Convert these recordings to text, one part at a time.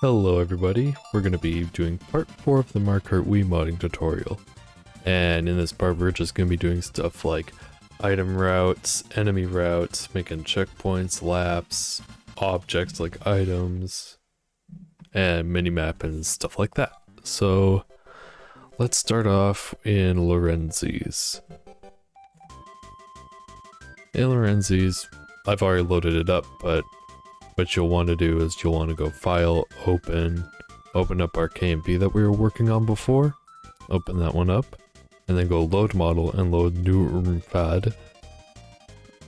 Hello everybody, we're going to be doing part 4 of the MKWii modding tutorial. And in this part we're just going to be doing stuff like item routes, enemy routes, making checkpoints, laps, objects like items, and minimap and stuff like that. So let's start off in Lorenzi's. In Lorenzi's, I've already loaded it up, but what you'll want to do is you'll want to go File, Open up our KMP that we were working on before, open that one up, and then go Load Model and load New Pad,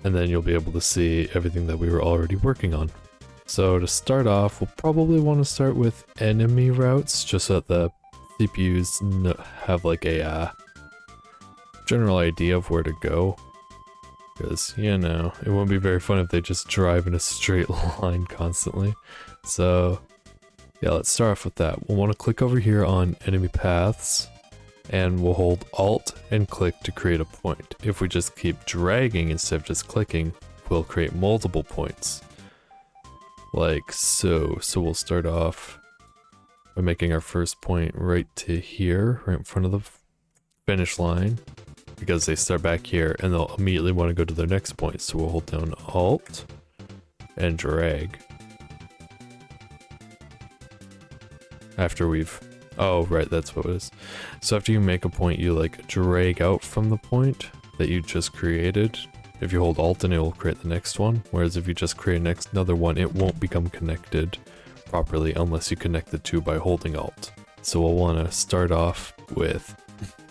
and then you'll be able to see everything that we were already working on. So to start off, we'll probably want to start with enemy routes, just so that the CPUs have like a general idea of where to go. Because, you know, it won't be very fun if they just drive in a straight line constantly. So, yeah, let's start off with that. We'll want to click over here on enemy paths, and we'll hold Alt and click to create a point. If we just keep dragging instead of just clicking, we'll create multiple points. Like so. So we'll start off by making our first point right to here, right in front of the finish line. Because they start back here and they'll immediately want to go to their next point. So we'll hold down Alt and drag. After we've, oh right, that's what it is. So after you make a point, you like drag out from the point that you just created. If you hold Alt, and it will create the next one. Whereas if you just create another one, it won't become connected properly unless you connect the two by holding Alt. So we'll want to start off with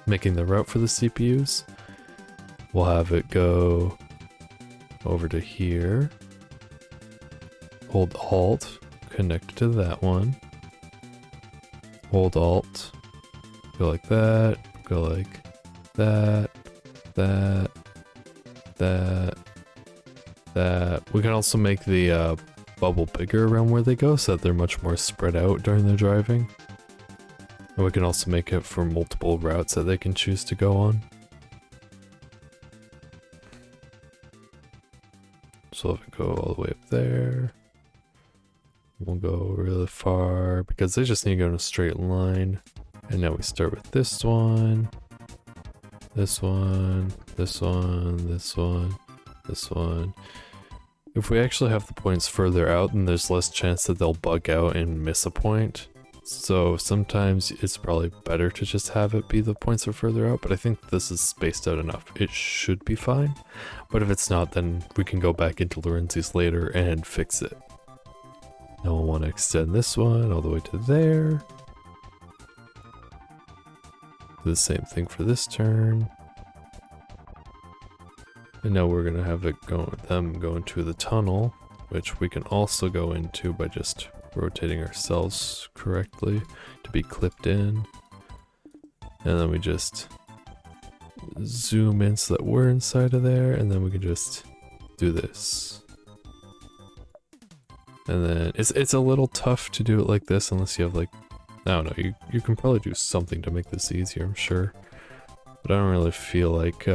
making the route for the CPUs. We'll have it go over to here. Hold Alt, connect to that one. Hold Alt, go like that, go like that, that. We can also make the bubble bigger around where they go so that they're much more spread out during their driving. And we can also make it for multiple routes that they can choose to go on. So if we go all the way up there, we'll go really far because they just need to go in a straight line. And now we start with this one, this one, this one, this one, this one. If we actually have the points further out, then there's less chance that they'll bug out and miss a point. So sometimes it's probably better to just have it be the points are further out, but I think this is spaced out enough. It should be fine, but if it's not, then we can go back into Lorenzi's later and fix it. Now we'll want to extend this one all the way to there. Do the same thing for this turn. And now we're going to have it go into the tunnel, which we can also go into by just rotating ourselves correctly to be clipped in, and then we just zoom in so that we're inside of there, and then we can just do this. And then it's a little tough to do it like this unless you have like, I don't know, you can probably do something to make this easier, I'm sure, but I don't really feel like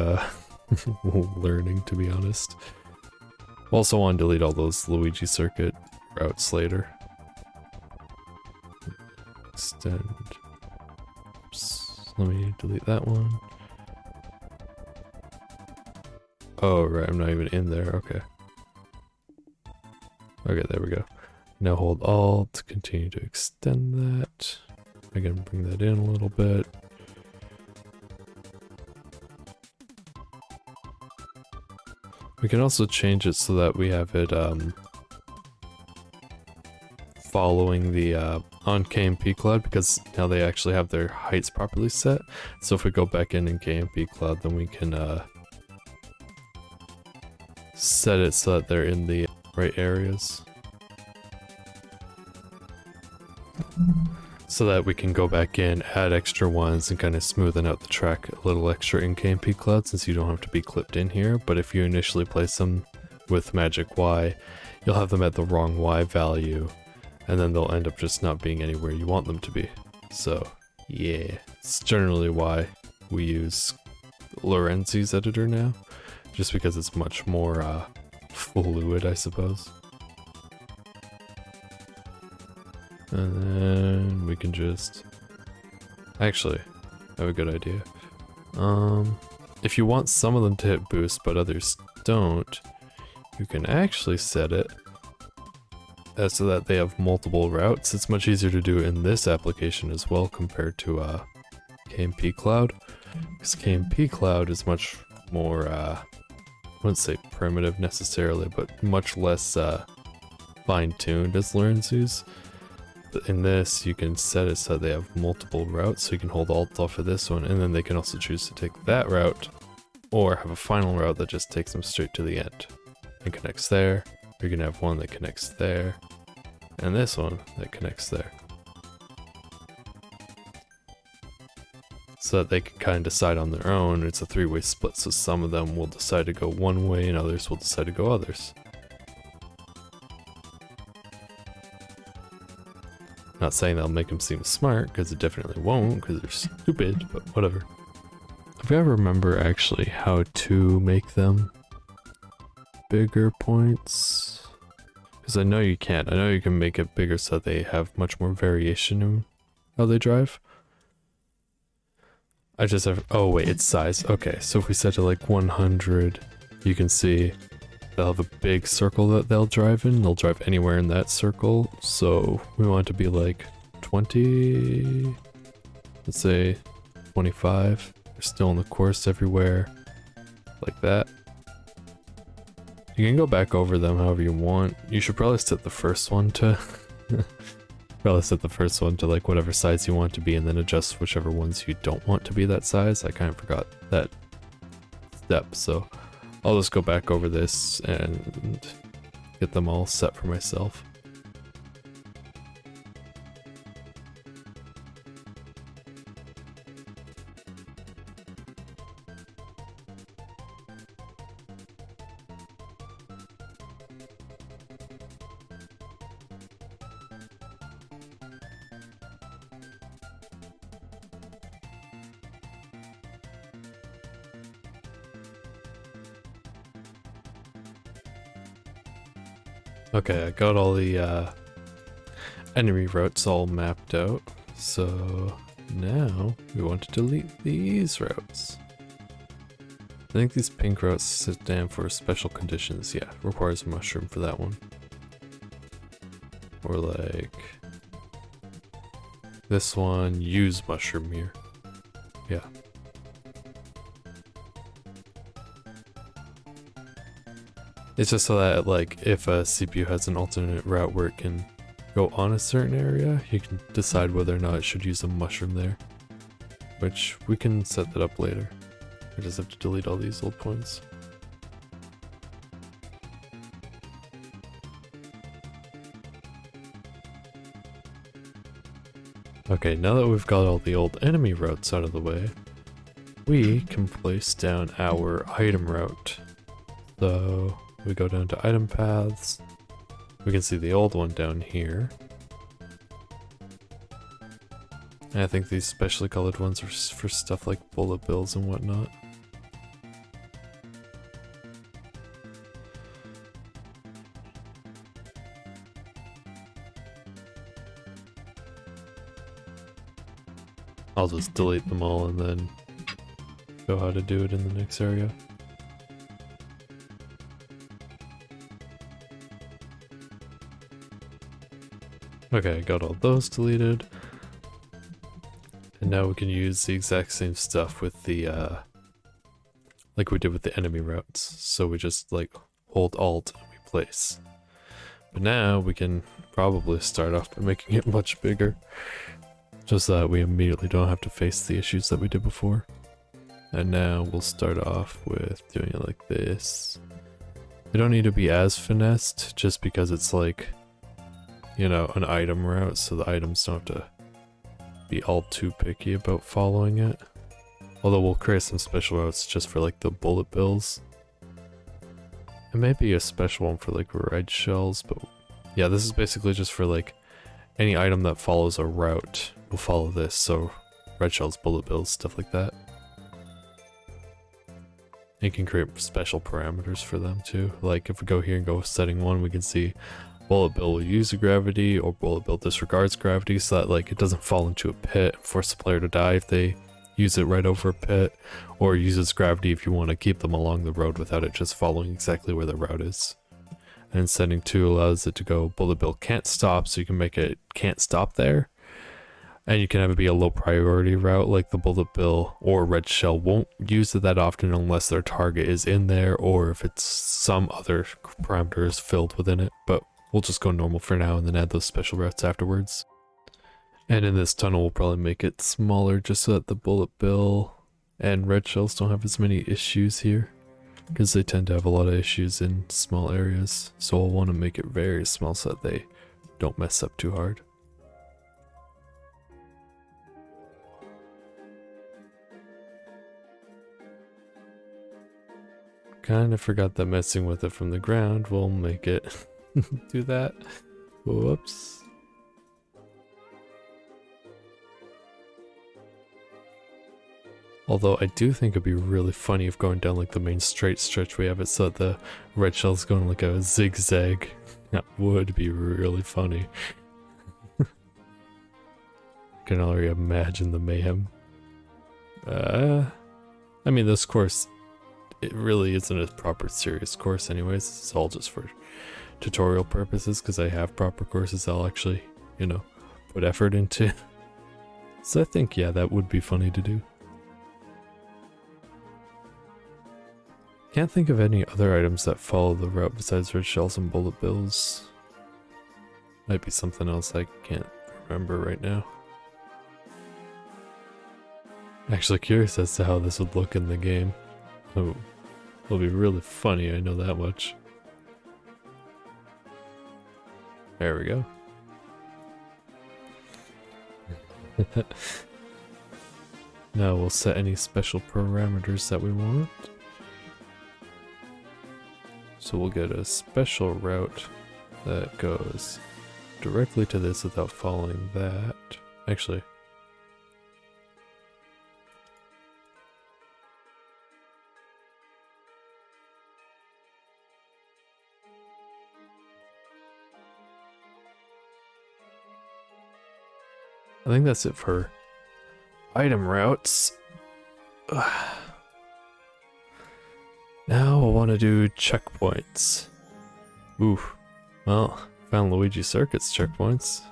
learning, to be honest. Also want to delete all those Luigi circuit routes later. Extend. Oops. Let me delete that one. Oh, right, I'm not even in there. Okay. Okay, there we go. Now hold Alt, continue to extend that. Again, bring that in a little bit. We can also change it so that we have it following the on KMP Cloud, because now they actually have their heights properly set. So if we go back in KMP Cloud, then we can set it so that they're in the right areas. So that we can go back in, add extra ones, and kind of smoothen out the track a little extra in KMP Cloud, since you don't have to be clipped in here. But if you initially place them with Magic Y, you'll have them at the wrong Y value, and then they'll end up just not being anywhere you want them to be. So yeah, it's generally why we use Lorenzi's editor now, just because it's much more fluid, I suppose. And then we can just... Actually, I have a good idea. If you want some of them to hit boost but others don't, you can actually set it so that they have multiple routes. It's much easier to do in this application as well compared to KMP Cloud. Because KMP Cloud is much more, I wouldn't say primitive necessarily, but much less fine-tuned as Lorenzi's. But in this, you can set it so they have multiple routes, so you can hold Alt off of this one, and then they can also choose to take that route, or have a final route that just takes them straight to the end and connects there. You're gonna have one that connects there, and this one that connects there. So that they can kind of decide on their own. It's a three-way split, so some of them will decide to go one way and others will decide to go others. Not saying that'll make them seem smart, because it definitely won't, because they're stupid, but whatever. If I ever remember actually how to make them bigger points, because I know you can. I know you can make it bigger so they have much more variation in how they drive. I just have, oh wait, it's size. Okay, so if we set to like 100, you can see they'll have a big circle that they'll drive in. They'll drive anywhere in that circle. So we want it to be like 20, let's say 25. They're still in the course everywhere, like that. You can go back over them however you want. You should probably set the first one to like whatever size you want to be, and then adjust whichever ones you don't want to be that size. I kind of forgot that step, so I'll just go back over this and get them all set for myself. Okay, I got all the enemy routes all mapped out, so now we want to delete these routes. I think these pink routes stand for special conditions. Yeah, requires a mushroom for that one. Or like this one, use mushroom here. Yeah. It's just so that, like, if a CPU has an alternate route where it can go on a certain area, you can decide whether or not it should use a mushroom there. Which, we can set that up later. I just have to delete all these old points. Okay, now that we've got all the old enemy routes out of the way, we can place down our item route. So we go down to item paths. We can see the old one down here. And I think these specially colored ones are for stuff like bullet bills and whatnot. I'll just delete them all and then show how to do it in the next area. Okay, I got all those deleted. And now we can use the exact same stuff with the, like we did with the enemy routes. So we just like hold Alt and we place. But now we can probably start off by making it much bigger. Just so that we immediately don't have to face the issues that we did before. And now we'll start off with doing it like this. They don't need to be as finessed, just because it's like, you know, an item route, so the items don't have to be all too picky about following it. Although we'll create some special routes just for like the bullet bills. It may be a special one for like red shells, but yeah, this is basically just for like any item that follows a route will follow this, so red shells, bullet bills, stuff like that. You can create special parameters for them too. Like if we go here and go setting 1, we can see bullet bill will use a gravity, or bullet bill disregards gravity, so that like it doesn't fall into a pit and force the player to die if they use it right over a pit, or uses gravity if you want to keep them along the road without it just following exactly where the route is. And setting 2 allows it to go bullet bill can't stop, so you can make it can't stop there. And you can have it be a low priority route, like the bullet bill or red shell won't use it that often unless their target is in there, or if it's some other parameter is filled within it. But we'll just go normal for now and then add those special routes afterwards. And in this tunnel we'll probably make it smaller just so that the bullet bill and red shells don't have as many issues here, because they tend to have a lot of issues in small areas. So we'll want to make it very small so that they don't mess up too hard. Kinda forgot that messing with it from the ground will make it do that. Whoops. Although I do think it'd be really funny if going down like the main straight stretch we have it so that the red shell's going like a zigzag. That would be really funny. I can already imagine the mayhem. I mean, this course, it really isn't a proper serious course anyways. It's all just for tutorial purposes, because I have proper courses I'll actually, you know, put effort into. So I think, yeah, that would be funny to do. Can't think of any other items that follow the route besides red shells and bullet bills. Might be something else I can't remember right now. Actually curious as to how this would look in the game. Oh, it'll be really funny, I know that much. There we go. Now we'll set any special parameters that we want. So we'll get a special route that goes directly to this without following that. Actually, I think that's it for item routes. Now I want to do checkpoints. Ooh, well, found Luigi Circuit's checkpoints.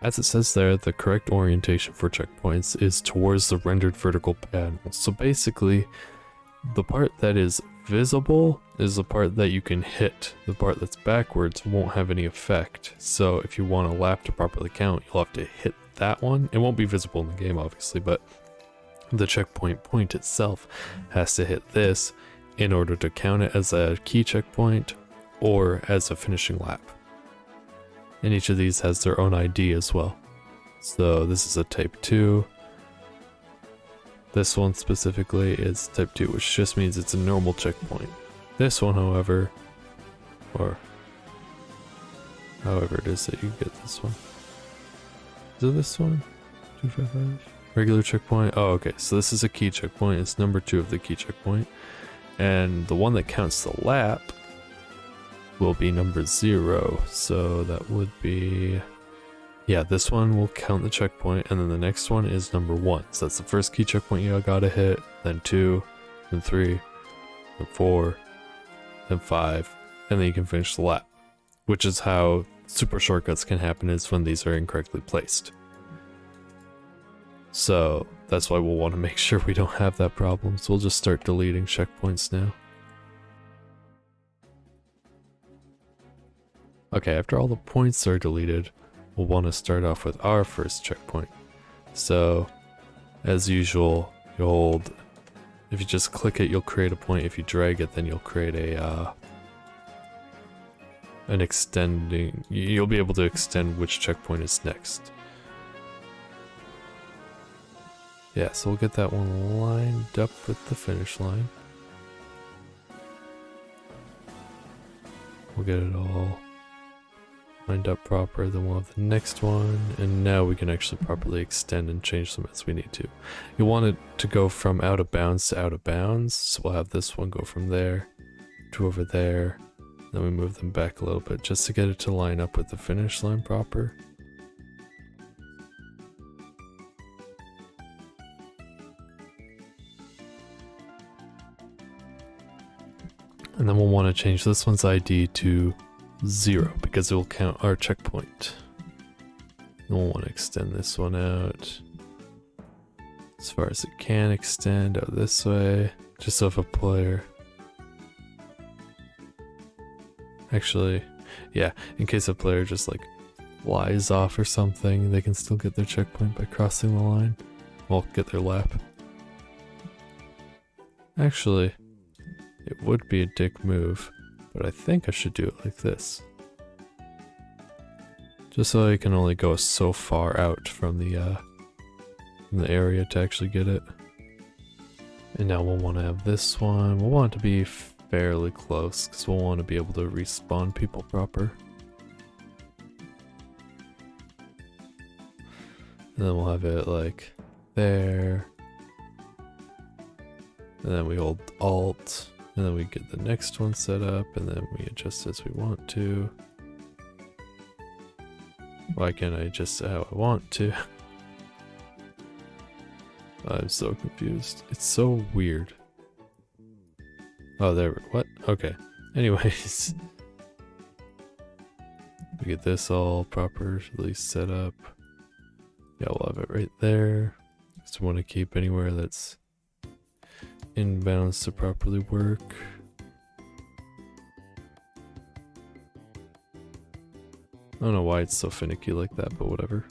As it says there, the correct orientation for checkpoints is towards the rendered vertical panel. So basically, the part that is visible is the part that you can hit. The part that's backwards won't have any effect. So if you want a lap to properly count, you'll have to hit that one. It won't be visible in the game, obviously, but the checkpoint point itself has to hit this in order to count it as a key checkpoint or as a finishing lap. And each of these has their own ID as well. So this is a type 2. This one specifically is type 2, which just means it's a normal checkpoint. This one, however, or however it is that you get this one. Is it this one? 255? Regular checkpoint. Oh, okay. So this is a key checkpoint. It's number 2 of the key checkpoint. And the one that counts the lap will be number 0. So that would be... yeah, this one will count the checkpoint. And then the next one is number 1. So that's the first key checkpoint you gotta hit. Then 2. Then 3. Then 4. Then 5. And then you can finish the lap. Which is how super shortcuts can happen, is when these are incorrectly placed. So that's why we'll want to make sure we don't have that problem. So we'll just start deleting checkpoints now. Okay, after all the points are deleted, we'll want to start off with our first checkpoint. So, as usual, you hold, if you just click it, you'll create a point. If you drag it, then you'll create an extending, you'll be able to extend which checkpoint is next. Yeah, so we'll get that one lined up with the finish line. We'll get it all lined up proper, then we'll have the next one, and now we can actually properly extend and change them as we need to. You want it to go from out of bounds to out of bounds, so we'll have this one go from there to over there, Then we move them back a little bit just to get it to line up with the finish line proper. And then we'll want to change this one's ID to 0 because it will count our checkpoint. And we'll want to extend this one out as far as it can extend out this way, just so if a player... Actually, yeah, in case a player just like flies off or something, they can still get their checkpoint by crossing the line. Well, get their lap. Actually, it would be a dick move, but I think I should do it like this. Just so I can only go so far out from the area to actually get it. And now we'll want to have this one. We'll want it to be fairly close, because we'll want to be able to respawn people proper. And then we'll have it like there. And then we hold Alt. And then we get the next one set up, and then we adjust as we want to. Why can't I adjust it how I want to? I'm so confused. It's so weird. Oh, there. What? Okay. Anyways. We get this all properly set up. Yeah, we'll have it right there. Just want to keep anywhere that's inbounds to properly work. I don't know why it's so finicky like that, but whatever.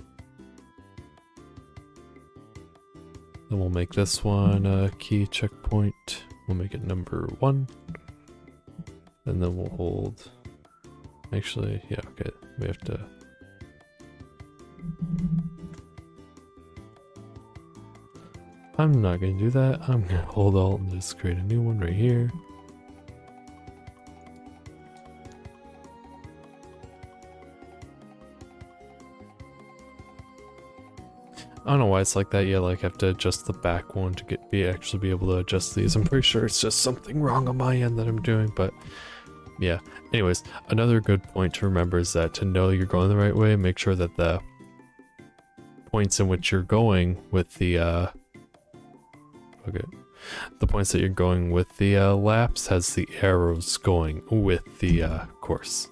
Then we'll make this one a key checkpoint. We'll make it number 1. And then we'll hold... Actually, yeah, okay. We have to... I'm not going to do that. I'm going to hold Alt and just create a new one right here. I don't know why it's like that. Yeah, like I have to adjust the back one to actually be able to adjust these. I'm pretty sure it's just something wrong on my end that I'm doing, but yeah. Anyways, another good point to remember is that to know you're going the right way, make sure that the points in which you're going with the the points that you're going with the laps has the arrows going with the course.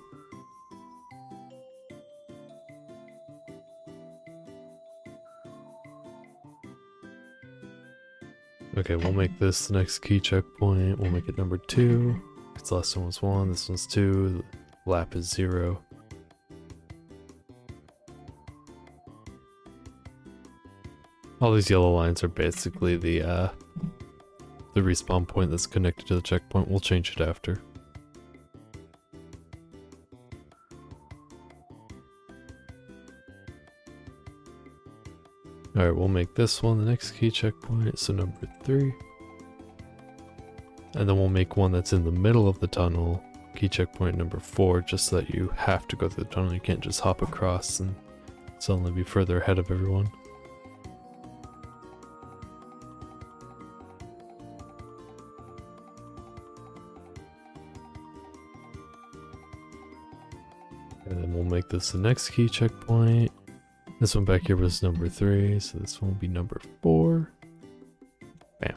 Okay, we'll make this the next key checkpoint. We'll make it number 2. Because the last one was 1, this one's 2, the lap is 0. All these yellow lines are basically the respawn point that's connected to the checkpoint. We'll change it after. Alright, we'll make this one the next key checkpoint, so number 3. And then we'll make one that's in the middle of the tunnel, key checkpoint number 4, just so that you have to go through the tunnel. You can't just hop across and suddenly be further ahead of everyone. And then we'll make this the next key checkpoint. This one back here was number 3, so this one will be number 4. Bam.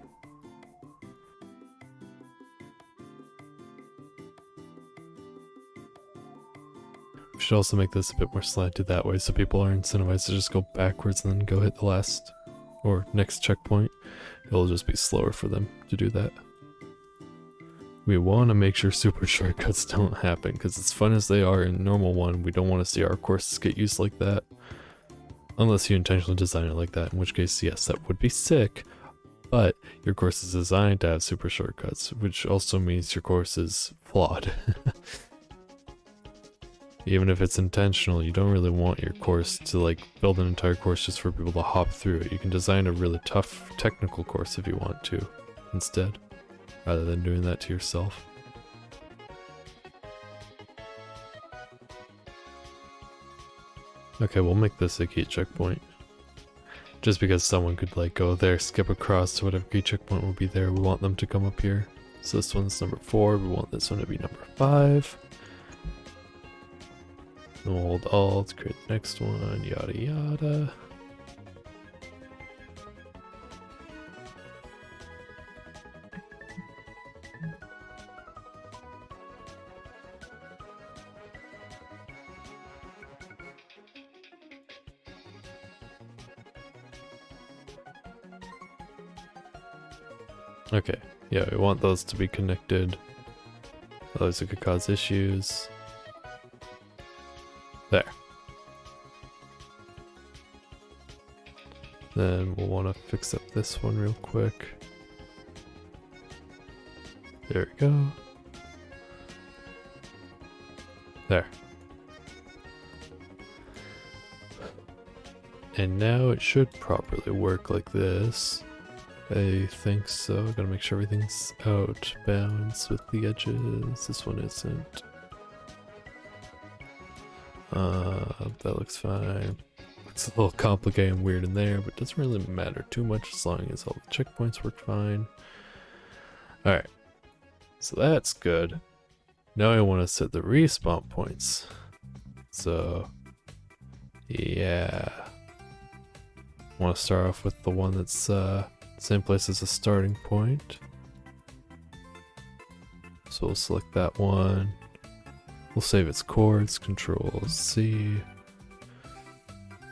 We should also make this a bit more slanted that way so people are incentivized to just go backwards and then go hit the last or next checkpoint. It'll just be slower for them to do that. We want to make sure super shortcuts don't happen, because as fun as they are in normal one, we don't want to see our courses get used like that. Unless you intentionally design it like that, in which case, yes, that would be sick, but your course is designed to have super shortcuts, which also means your course is flawed. Even if it's intentional, you don't really want your course to like build an entire course just for people to hop through it. You can design a really tough technical course if you want to, instead, rather than doing that to yourself. Okay, we'll make this a key checkpoint. Just because someone could like go there, skip across to whatever key checkpoint will be there, we want them to come up here. So this one's number 4, we want this one to be number 5. Then we'll hold Alt, create the next one, yada yada. Okay, yeah, we want those to be connected. Otherwise it could cause issues. There. Then we'll want to fix up this one real quick. There we go. There. And now it should properly work like this. I think so. Gotta make sure everything's out balance with the edges. This one isn't. That looks fine. It's a little complicated and weird in there, but it doesn't really matter too much as long as all the checkpoints work fine. Alright. So that's good. Now I want to set the respawn points. So, yeah. I want to start off with the one that's same place as the starting point. So we'll select that one. We'll save its chords, Control C.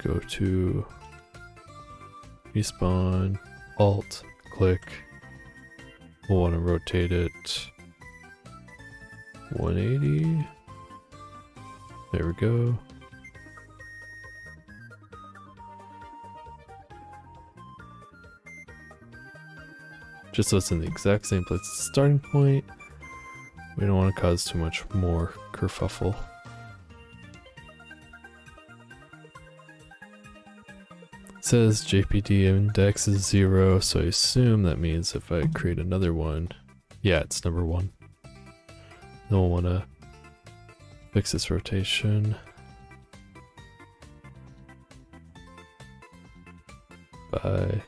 Go to respawn, Alt, click. We'll want to rotate it 180. There we go. Just so it's in the exact same place as the starting point. We don't want to cause too much more kerfuffle. It says JPD index is 0, so I assume that means if I create another one, yeah, it's number 1. Then we'll want to fix this rotation by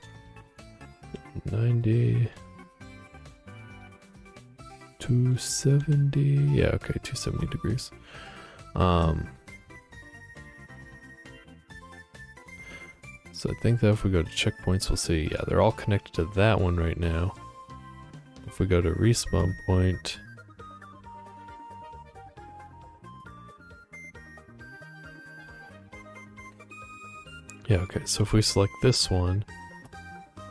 90, 270, yeah, okay, 270 degrees. So I think that if we go to checkpoints, we'll see, yeah, they're all connected to that one right now. If we go to respawn point, yeah, okay, so if we select this one,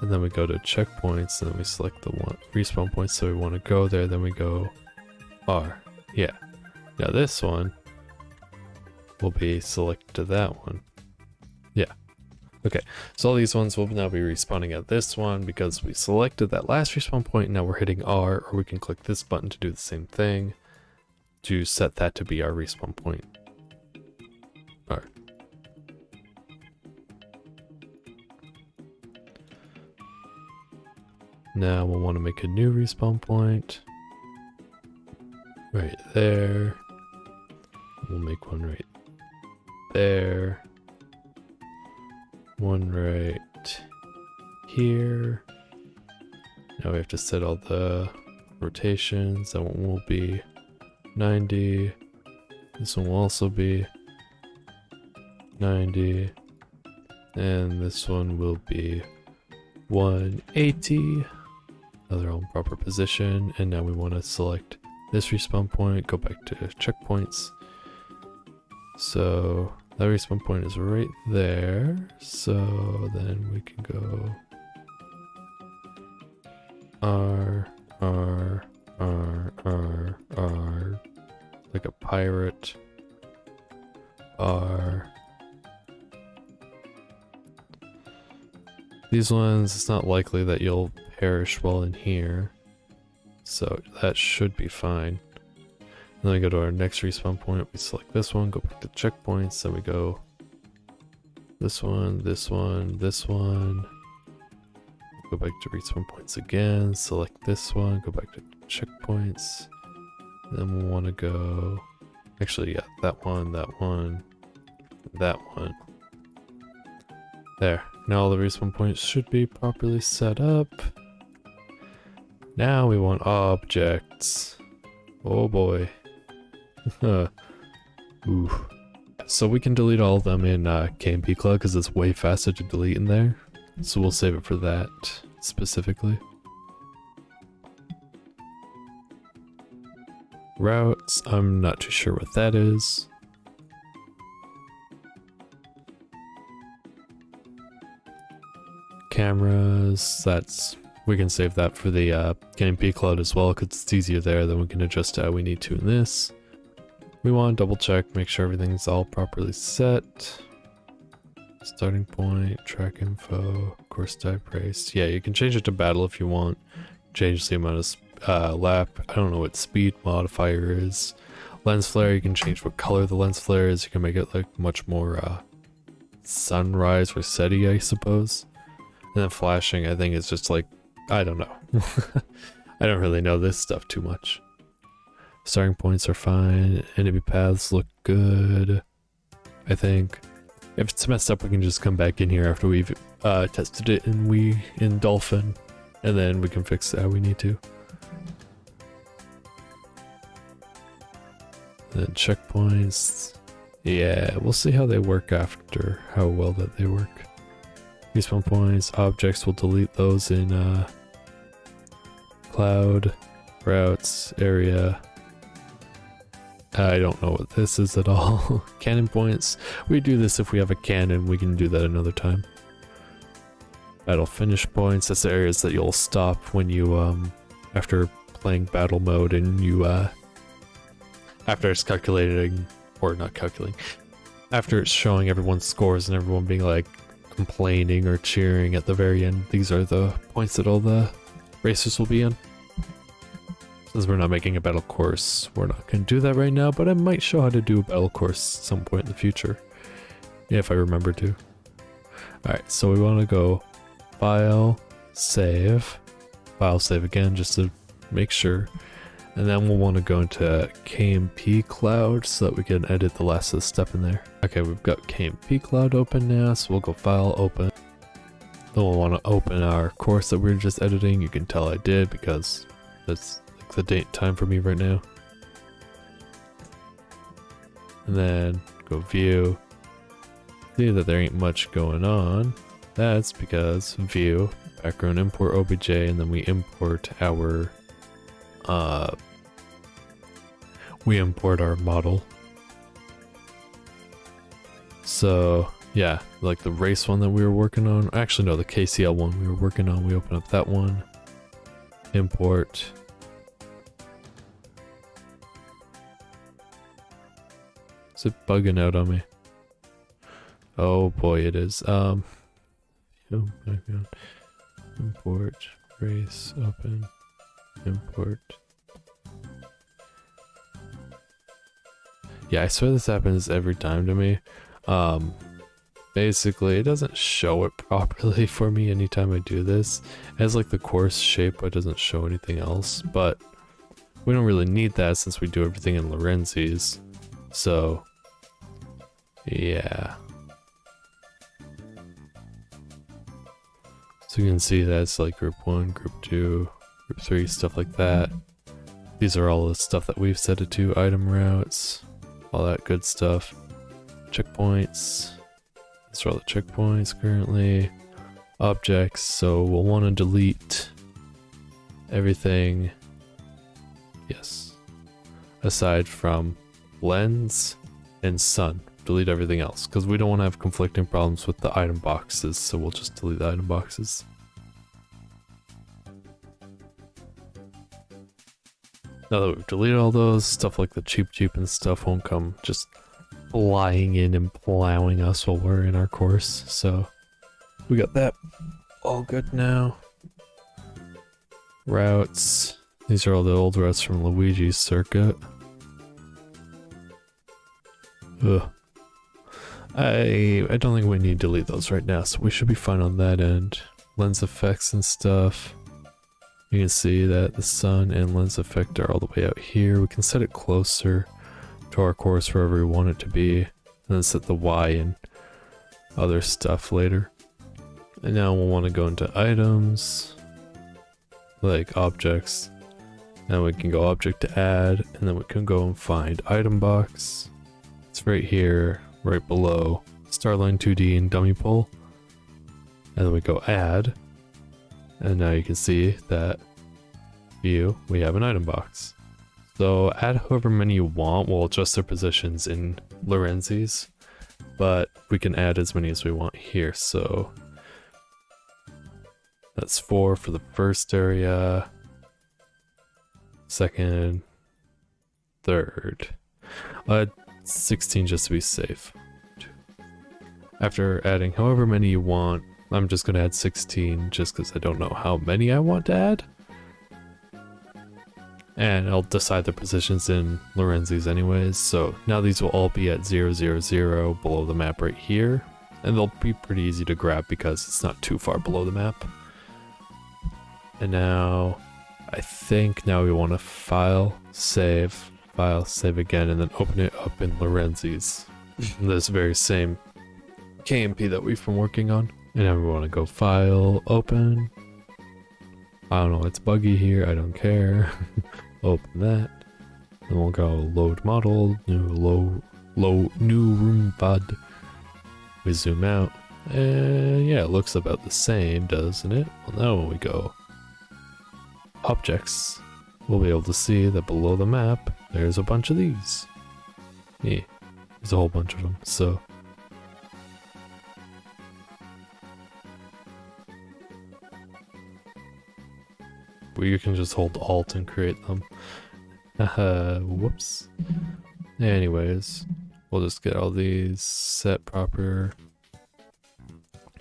and then we go to checkpoints, and then we select the one respawn point, so we want to go there, then we go R. Yeah. Now this one will be selected to that one. Yeah. Okay, so all these ones will now be respawning at this one because we selected that last respawn point, and now we're hitting R, or we can click this button to do the same thing to set that to be our respawn point. R. Now we'll want to make a new respawn point right there. We'll make one right there. One right here. Now we have to set all the rotations. That one will be 90. This one will also be 90. And this one will be 180. Now they're all in proper position. And now we want to select this respawn point, go back to checkpoints. So that respawn point is right there. So then we can go R, R, R, R, R, like a pirate. R. These ones, it's not likely that you'll perish while in here. So that should be fine. And then we go to our next respawn point, we select this one, go back to checkpoints, then we go this one, this one, this one. Go back to respawn points again, select this one, go back to checkpoints. Then we'll want to go, actually, yeah, that one, that one, that one. There, now all the respawn points should be properly set up. Now we want objects. Oh boy. Ooh, So we can delete all of them in KMP Cloud because it's way faster to delete in there. So we'll save it for that specifically. Routes, I'm not too sure what that is. Cameras, we can save that for the KMP Cloud as well because it's easier there, then we can adjust how we need to in this. We want to double check, make sure everything's all properly set. Starting point, track info, course type race. Yeah, you can change it to battle if you want. Change the amount of lap. I don't know what speed modifier is. Lens flare, you can change what color the lens flare is. You can make it like much more sunrise or setty, I suppose. And then flashing, I think is just like, I don't know. I don't really know this stuff too much. Starting points are fine. Enemy paths look good, I think. If it's messed up, we can just come back in here after we've tested it in Dolphin, and then we can fix it how we need to. And then checkpoints. Yeah, we'll see how they work after, how well that they work. Respawn points, objects, we'll delete those in Cloud, routes, area. I don't know what this is at all. Cannon points. We do this if we have a cannon, we can do that another time. Battle finish points, that's the areas that you'll stop when you, after playing battle mode and you, after it's calculating, or not calculating, after it's showing everyone's scores and everyone being like complaining or cheering at the very end, these are the points that all the racers will be in. Since we're not making a battle course, we're not going to do that right now, but I might show how to do a battle course at some point in the future. Yeah, if I remember to. Alright, so we want to go file, save again just to make sure. And then we'll want to go into KMP Cloud so that we can edit the last of the stuff in there. Okay, we've got KMP Cloud open now, so we'll go file, open. Then we'll want to open our course that we were just editing. You can tell I did because that's the date time for me right now. And then go view. See that there ain't much going on. That's because view, background import obj, and then we import our model. So yeah, like the race one that we were working on. Actually no, the KCL one we were working on. We open up that one. Import. Is it bugging out on me? Oh boy, it is. Oh my god. Import, race, open, import. Yeah, I swear this happens every time to me. Basically, it doesn't show it properly for me anytime I do this. It has like the course shape, but it doesn't show anything else. But we don't really need that since we do everything in Lorenzi's. So, yeah. So you can see that's like group 1, group 2, group 3, stuff like that. These are all the stuff that we've set it to, item routes, all that good stuff. Checkpoints. These are all the checkpoints currently. Objects, so we'll want to delete everything, yes, aside from lens and sun. Delete everything else, because we don't want to have conflicting problems with the item boxes, so we'll just delete the item boxes. Now that we've deleted all those, stuff like the cheap and stuff won't come just flying in and plowing us while we're in our course, so we got that all good now. Routes. These are all the old routes from Luigi's circuit. Ugh. I don't think we need to delete those right now, so we should be fine on that end. Lens effects and stuff. You can see that the sun and lens effect are all the way out here. We can set it closer to our course wherever we want it to be, and then set the Y and other stuff later. And now we'll want to go into items, like objects. Then we can go object to add, and then we can go and find item box. It's right here. right below Starline 2D and Dummy Pole. And then we go add. And now you can see that view, we have an item box. So add however many you want. We'll adjust their positions in Lorenzi's, but we can add as many as we want here. So that's 4 for the first area, second, third. 16 just to be safe. After adding however many you want, I'm just going to add 16 just because I don't know how many I want to add. And I'll decide the positions in Lorenzi's anyways, so now these will all be at 0, 0, 0 below the map right here. And they'll be pretty easy to grab because it's not too far below the map. And now, I think now we want to file, save again, and then open it up in Lorenzi's. This very same KMP that we've been working on. And now we want to go file, open. I don't know, it's buggy here, I don't care. Open that. Then we'll go load model, new room VUD. We zoom out. And yeah, it looks about the same, doesn't it? Well, now when we go objects, we'll be able to see that below the map, there's a bunch of these. Yeah, there's a whole bunch of them, so. Where you can just hold Alt and create them. Whoops. Anyways, we'll just get all these set proper.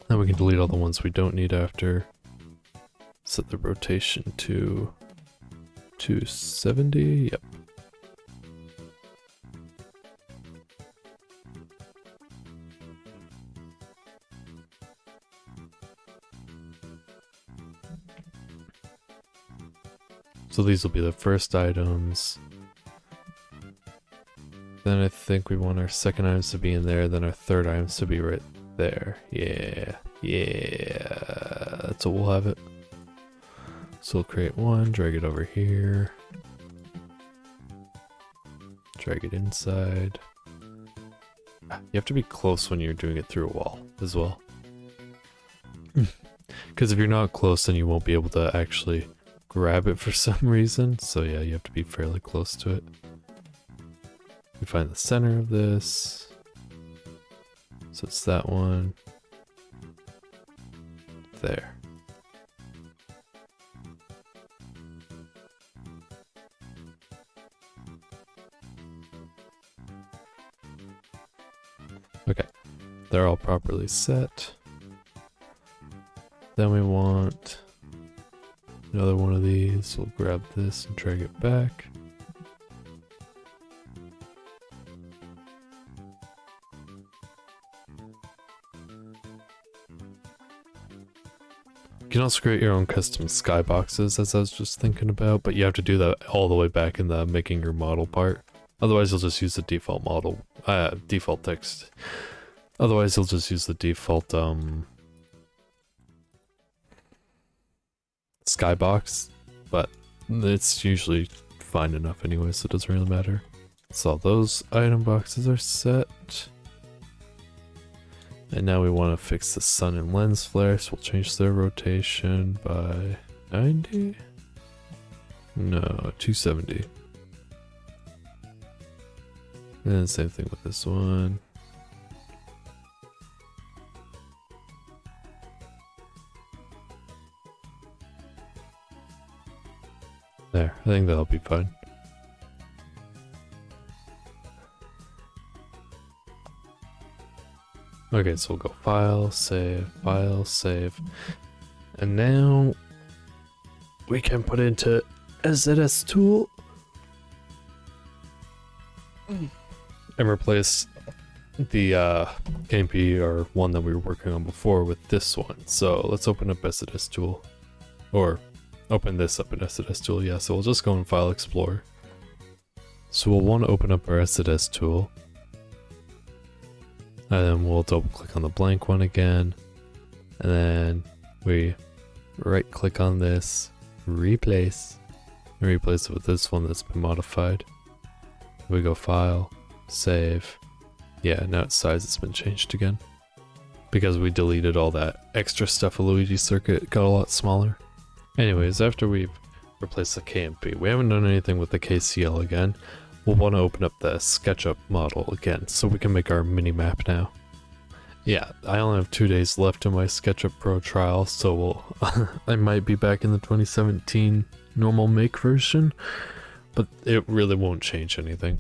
Then we can delete all the ones we don't need after. Set the rotation to 270, yep. So these will be the first items. Then I think we want our second items to be in there, then our third items to be right there. Yeah, that's what we'll have it. So we'll create one, drag it over here. Drag it inside. You have to be close when you're doing it through a wall as well. Because if you're not close, then you won't be able to actually grab it for some reason. So yeah, you have to be fairly close to it. We find the center of this. So it's that one. There. Okay, they're all properly set. Then we want another one of these. We'll grab this and drag it back. You can also create your own custom skyboxes, as I was just thinking about, but you have to do that all the way back in the making your model part. Otherwise, you'll just use the default model, default text. Otherwise, you'll just use the default skybox, but it's usually fine enough anyway, so it doesn't really matter. So those item boxes are set. And now we want to fix the sun and lens flare, so we'll change their rotation by 90? No, 270. And then same thing with this one. There, I think that'll be fine. Okay, so we'll go file, save. And now we can put into SZS tool and replace the KMP or one that we were working on before with this one. So let's open up SZS tool, or open this up in SZS tool. Yeah, so we'll just go in File Explorer. So we'll want to open up our SZS tool. And then we'll double click on the blank one again. And then we right click on this, replace, and replace it with this one that's been modified. We go File, Save, Yeah, now its size has been changed again. Because we deleted all that extra stuff, a Luigi circuit got a lot smaller. Anyways, after we've replaced the KMP, we haven't done anything with the KCL again. We'll want to open up the SketchUp model again so we can make our mini-map now. Yeah, I only have 2 days left in my SketchUp Pro trial, so I might be back in the 2017 normal make version, but it really won't change anything.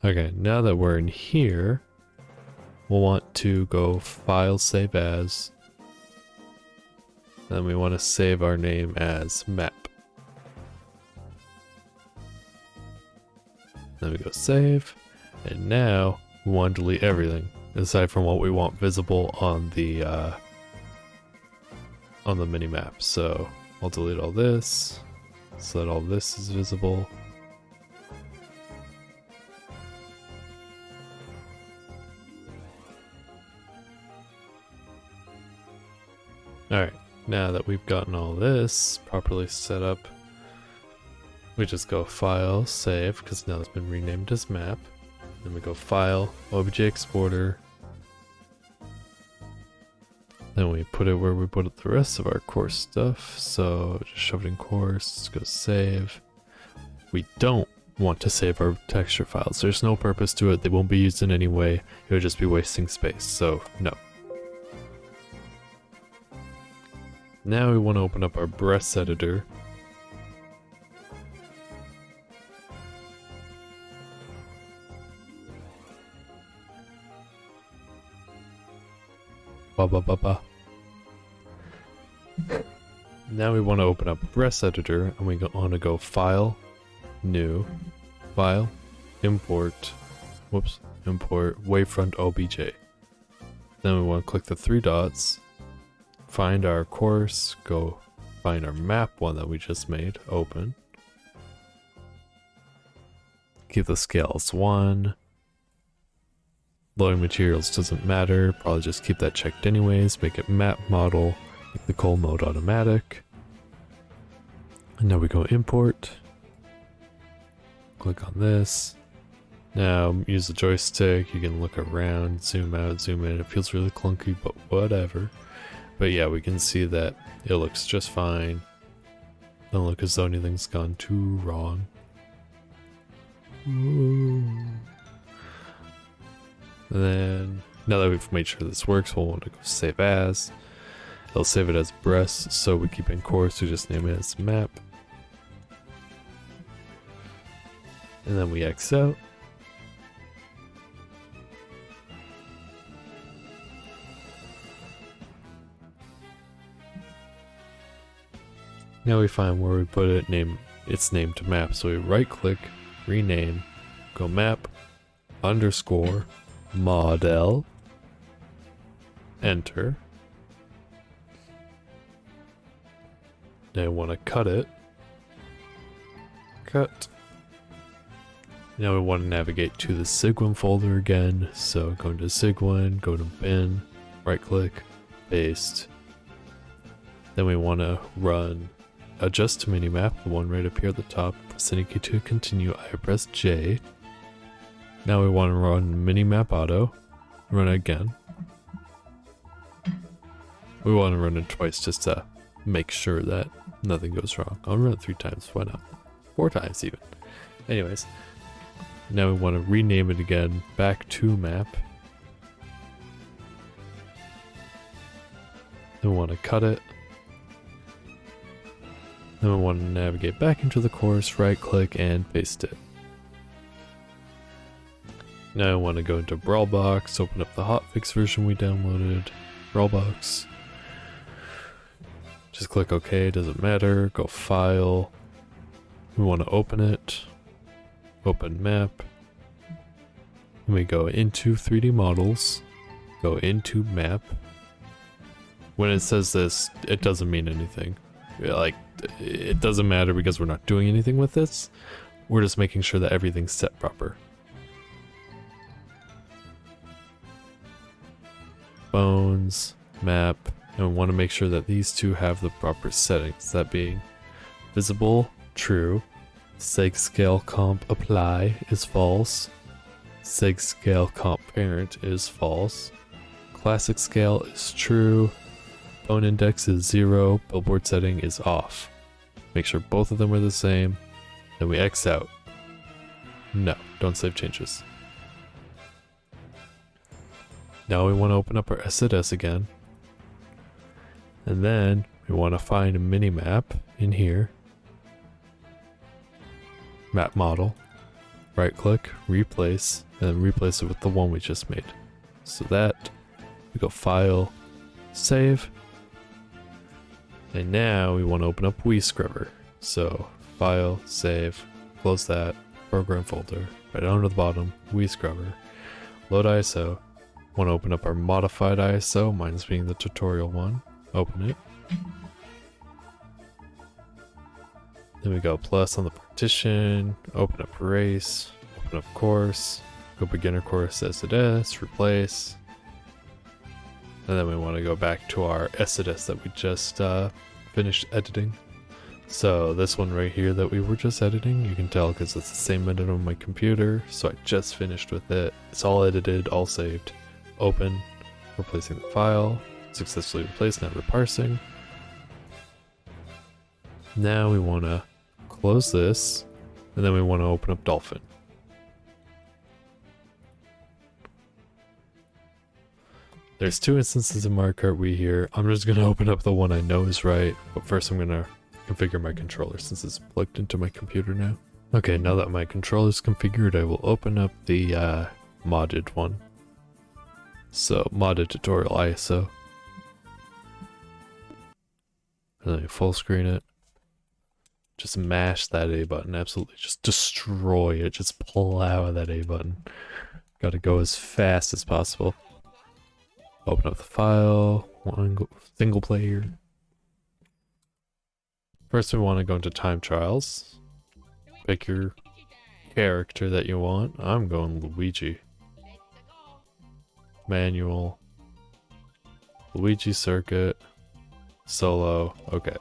Okay, now that we're in here, we'll want to go File, Save As. Then we want to save our name as Map. Then we go Save, and now we want to delete everything aside from what we want visible on the mini-map. So I'll delete all this so that all this is visible. Alright, now that we've gotten all this properly set up, we just go File, Save, because now it's been renamed as Map. Then we go File, OBJ Exporter. Then we put it where we put the rest of our course stuff. So just shove it in course, go Save. We don't want to save our texture files. There's no purpose to it. They won't be used in any way. It would just be wasting space, so no. Now we want to open up our Brres editor. Now we want to open up Brres editor, and we want to go File, New, File, Import, Import Wavefront OBJ. Then we want to click the 3 dots, find our course, go find our map one that we just made, open. Keep the scale as 1. Loading materials doesn't matter, probably just keep that checked anyways, make it map model, make the cull mode automatic. And now we go import. Click on this. Now use the joystick, you can look around, zoom out, zoom in. It feels really clunky, but whatever. But yeah, we can see that it looks just fine. Doesn't look as though anything's gone too wrong. Ooh. And then, now that we've made sure this works, we'll want to go Save As. It'll save it as Brres, so we keep in course, we just name it as Map. And then we X out. Now we find where we put it, name its name to map. So we right click, rename, go map, underscore, model, enter. Now I want to cut it. Cut. Now we want to navigate to the Sigwin folder again. So go into Sigwin, go to bin, right click, paste. Then we want to run adjust to minimap, the one right up here at the top. Press any key to continue. I press J. Now we want to run minimap auto. Run it again. We want to run it twice just to make sure that nothing goes wrong. I'll run it 3 times. Why not? 4 times even. Anyways, now we want to rename it again back to map. Then we want to cut it. Then we want to navigate back into the course, right click and paste it. Now I want to go into Brawlbox, open up the hotfix version we downloaded, Brawlbox. Just click OK, doesn't matter, go File. We want to open it, open map. Then we go into 3D models, go into map. When it says this, it doesn't mean anything. Like, it doesn't matter because we're not doing anything with this. We're just making sure that everything's set proper. Bones, map, and we want to make sure that these two have the proper settings. That being visible, true, Seg scale comp apply is false. Seg scale comp parent is false. Classic scale is true. Bone index is 0. Billboard setting is off. Make sure both of them are the same. Then we X out. No, don't save changes. Now we want to open up our SZS again. And then we want to find a minimap in here. Map model. Right click, replace, and then replace it with the one we just made. So that, we go File, Save. And now we want to open up Wii Scrubber. So File, Save, close that, Program folder, right down to the bottom, Wii Scrubber, load ISO. Want to open up our modified ISO, mine's being the tutorial one. Open it. Then we go plus on the partition, open up race, open up course, go beginner course SZS, replace. And then we want to go back to our SZS that we just finished editing. So this one right here that we were just editing, you can tell because it's the same edit on my computer. So I just finished with it. It's all edited, all saved. Open, replacing the file, successfully replaced, now reparsing. Now we want to close this, and then we want to open up Dolphin. There's 2 instances of MKWii here. I'm just going to open up the one I know is right, but first I'm going to configure my controller since it's plugged into my computer now. Okay, now that my controller is configured, I will open up the modded one. So, modded tutorial ISO. And then you full screen it. Just mash that A button, absolutely. Just destroy it, just plow that A button. Gotta go as fast as possible. Open up the file, single player. First we want to go into time trials. Pick your character that you want. I'm going Luigi. Manual. Luigi circuit. Solo. Okay.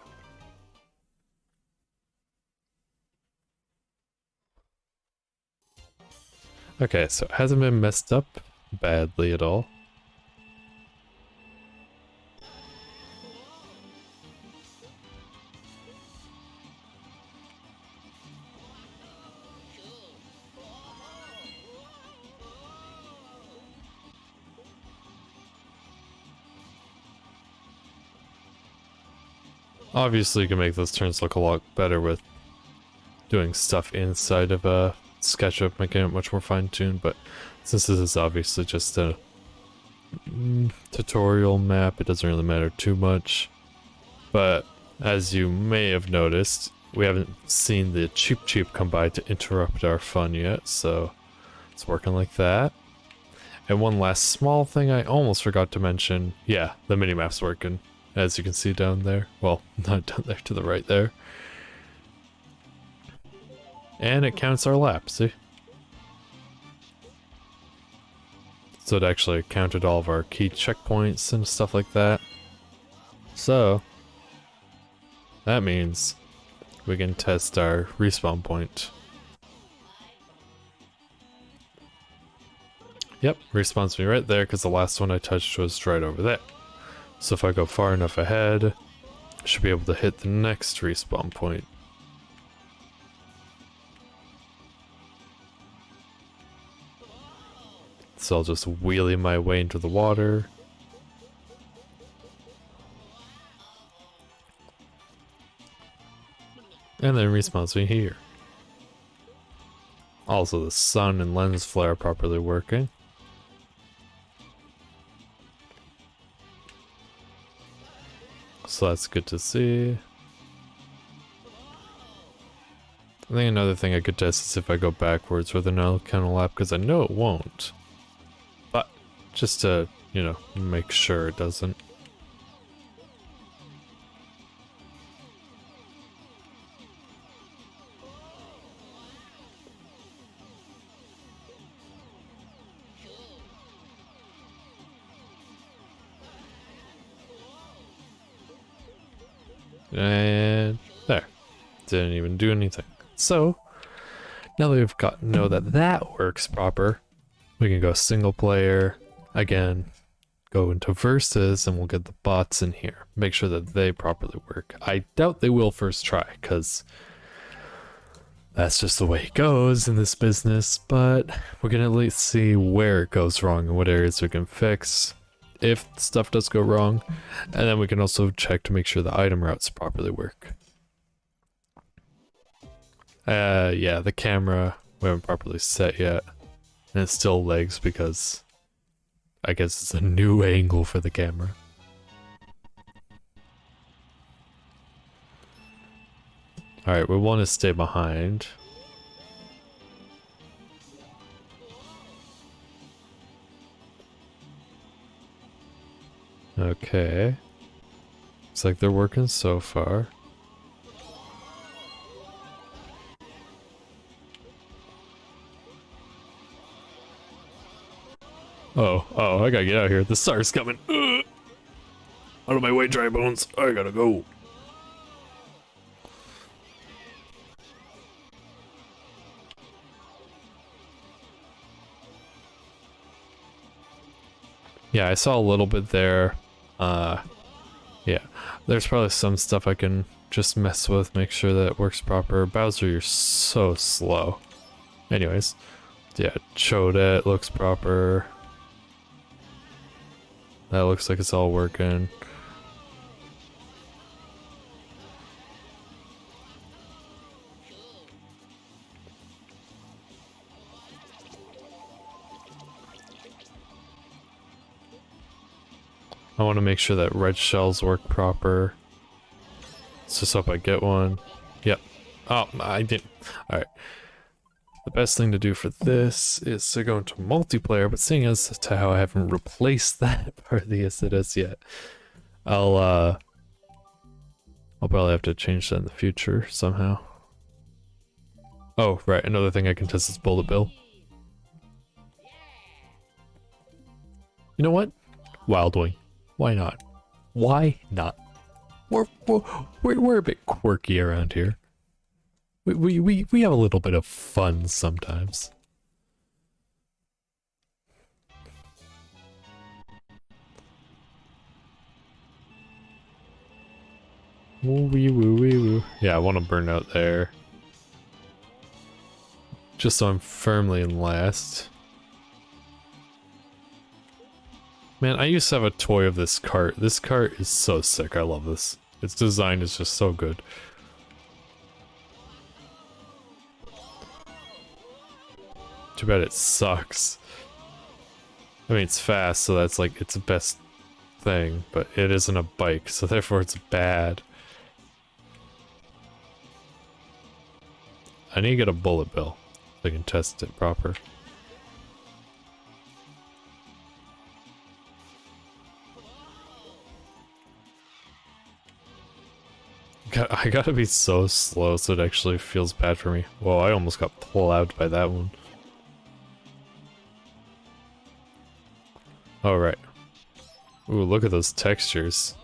Okay, so it hasn't been messed up badly at all. Obviously you can make those turns look a lot better with doing stuff inside of a SketchUp, making it much more fine-tuned, but since this is obviously just a tutorial map, it doesn't really matter too much. But as you may have noticed, we haven't seen the Cheep Cheep come by to interrupt our fun yet, so it's working like that. And one last small thing I almost forgot to mention, yeah, the minimap's working, as you can see down there. Well, not down there, to the right there. And it counts our laps, see? So it actually counted all of our key checkpoints and stuff like that. So, that means we can test our respawn point. Yep, respawns me right there because the last one I touched was right over there. So if I go far enough ahead, I should be able to hit the next respawn point. So I'll just wheelie my way into the water. And then respawns me here. Also the sun and lens flare properly working. So that's good to see. I think another thing I could test is if I go backwards whether or not it'll count a lap, because I know it won't. But just to, you know, make sure it doesn't. And there. Didn't even do anything. So, Now that we've know that that works proper, we can go single player, again, go into versus, and we'll get the bots in here. Make sure that they properly work. I doubt they will first try, because that's just the way it goes in this business, but we're gonna at least see where it goes wrong and what areas we can fix if stuff does go wrong, and then we can also check to make sure the item routes properly work. Yeah, the camera we haven't properly set yet, and it still lags because I guess it's a new angle for the camera. Alright, we want to stay behind. Okay. Looks like they're working so far. Oh, I gotta get out of here. The SAR's coming. Ugh. Out of my way, dry bones. I gotta go. Yeah, I saw a little bit there. Yeah, there's probably some stuff I can just mess with, make sure that it works proper. Bowser, you're so slow. Anyways, yeah, Chodet looks proper. That looks like it's all working. I want to make sure that red shells work proper. Let's just hope I get one. Yep. Oh, I didn't. Alright. The best thing to do for this is to go into multiplayer, but seeing as to how I haven't replaced that part of the SZS yet, I'll probably have to change that in the future somehow. Oh, right, another thing I can test is bullet bill. You know what? Wild Wing. Why not? Why not? We're a bit quirky around here. We have a little bit of fun sometimes. Woo. Yeah, I want to burn out there. Just so I'm firmly in last. Man, I used to have a toy of this cart. This cart is so sick. I love this. Its design is just so good. Too bad it sucks. I mean, it's fast, so that's like its best thing, but it isn't a bike, so therefore it's bad. I need to get a bullet bill so I can test it proper. I gotta be so slow so it actually feels bad for me. Whoa, I almost got plowed by that one. Alright. Ooh, look at those textures.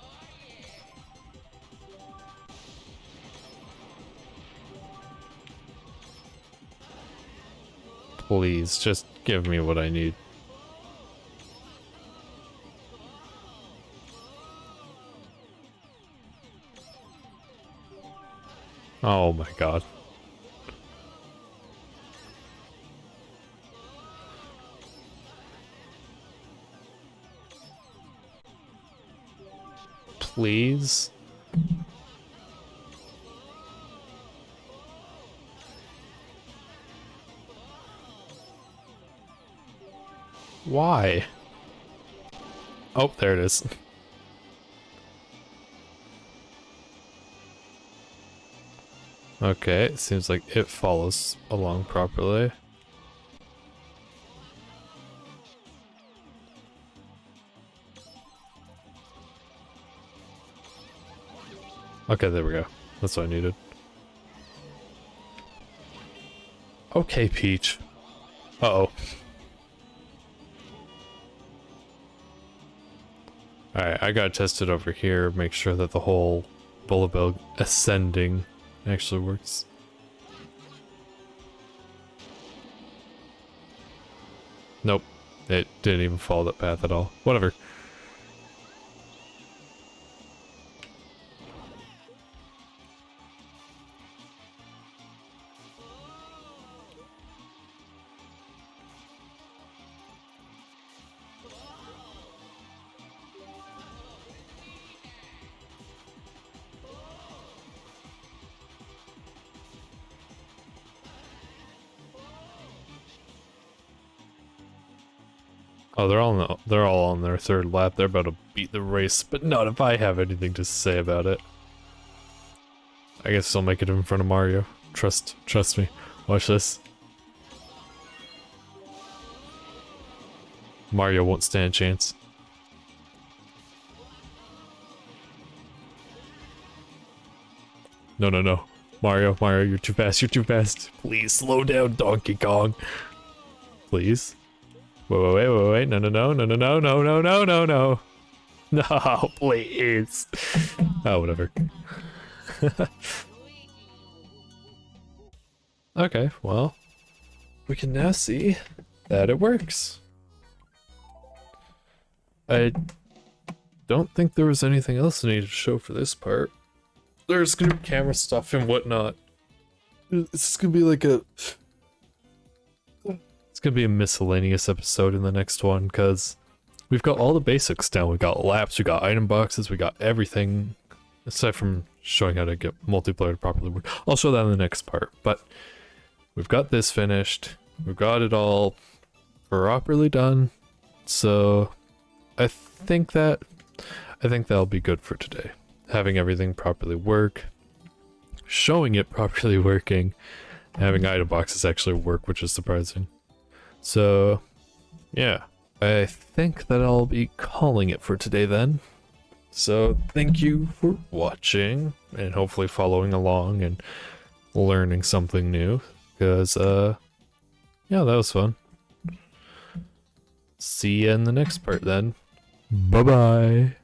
Please, just give me what I need. Oh my god. Please? Why? Oh, there it is. Okay, it seems like it follows along properly. Okay, there we go. That's what I needed. Okay, Peach. Uh-oh. Alright, I gotta test it over here, make sure that the whole bullet bill ascending actually works. Nope. It didn't even follow that path at all. Whatever. Oh, they're all on their third lap. They're about to beat the race, but not if I have anything to say about it. I guess I'll make it in front of Mario. Trust me. Watch this. Mario won't stand a chance. No. Mario, you're too fast. Please slow down, Donkey Kong. Please. Wait. No. No, please. Oh, whatever. Okay, well, we can now see that it works. I don't think there was anything else I needed to show for this part. There's gonna be camera stuff and whatnot. It's gonna be like a... It's gonna be a miscellaneous episode in the next one, because we've got all the basics down. We got laps, we got item boxes, we got everything, aside from showing how to get multiplayer to properly work. I'll show that in the next part, but we've got this finished. We've got it all properly done, so I think that'll be good for today. Having everything properly work, showing it properly working, having item boxes actually work, which is surprising. So, yeah, I think that I'll be calling it for today then. So, thank you for watching, and hopefully following along and learning something new, because, yeah, that was fun. See you in the next part then. Bye-bye!